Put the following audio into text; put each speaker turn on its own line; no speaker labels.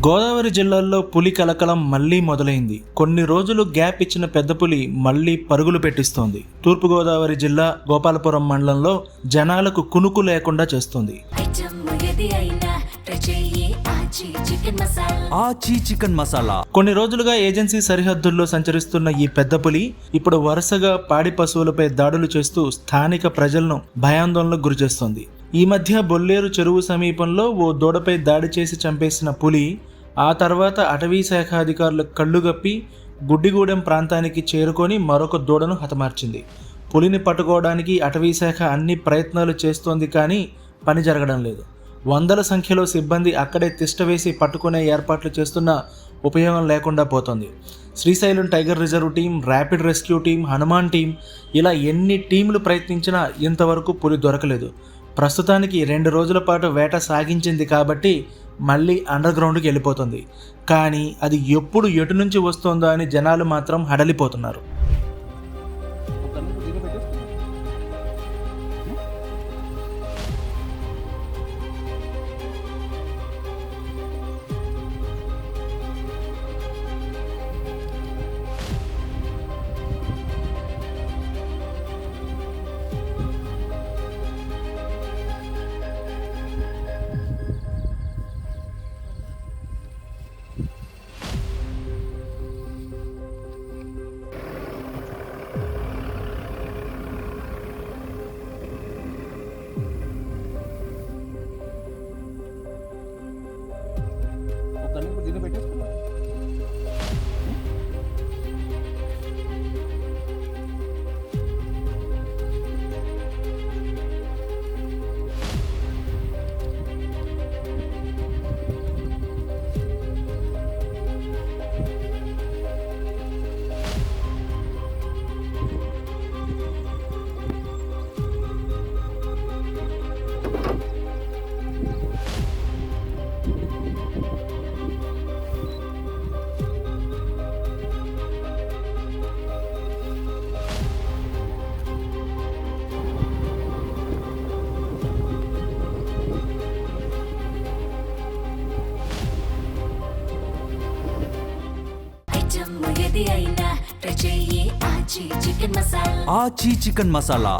గోదావరి జిల్లాల్లో పులి కలకలం మళ్లీ మొదలైంది. కొన్ని రోజులు గ్యాప్ ఇచ్చిన పెద్ద పులి మళ్లీ పరుగులు పెట్టిస్తోంది. తూర్పుగోదావరి జిల్లా గోపాలపురం మండలంలో జనాలకు కునుకు లేకుండా చేస్తోంది.
ఆచి చికెన్ మసాలా.
కొన్ని రోజులుగా ఏజెన్సీ సరిహద్దుల్లో సంచరిస్తున్న ఈ పెద్ద పులి ఇప్పుడు వరుసగా పాడి పశువులపై దాడులు చేస్తూ స్థానిక ప్రజలను భయాందోళనకు గురిచేస్తోంది. ఈ మధ్య బొల్లేరు చెరువు సమీపంలో ఓ దూడపై దాడి చేసి చంపేసిన పులి ఆ తర్వాత అటవీ శాఖ అధికారులు కళ్ళుగప్పి గుడ్డిగూడెం ప్రాంతానికి చేరుకొని మరొక దూడను హతమార్చింది. పులిని పట్టుకోవడానికి అటవీ శాఖ అన్ని ప్రయత్నాలు చేస్తోంది, కానీ పని జరగడం లేదు. వందల సంఖ్యలో సిబ్బంది అక్కడే తిష్టవేసి పట్టుకునే ఏర్పాట్లు చేస్తున్నా ఉపయోగం లేకుండా పోతుంది. Srisailam tiger reserve team, rapid rescue team, Hanuman team ఇలా ఎన్ని టీంలు ప్రయత్నించినా ఇంతవరకు పులి దొరకలేదు. ప్రస్తుతానికి 2 రోజుల పాటు వేట సాగించింది కాబట్టి మళ్ళీ అండర్ గ్రౌండ్కి వెళ్ళిపోతుంది. కానీ అది ఎప్పుడు ఎటు నుంచి వస్తుందో అని జనాలు మాత్రం హడలిపోతున్నారు.
ఆచి చికెన్ మసాలా.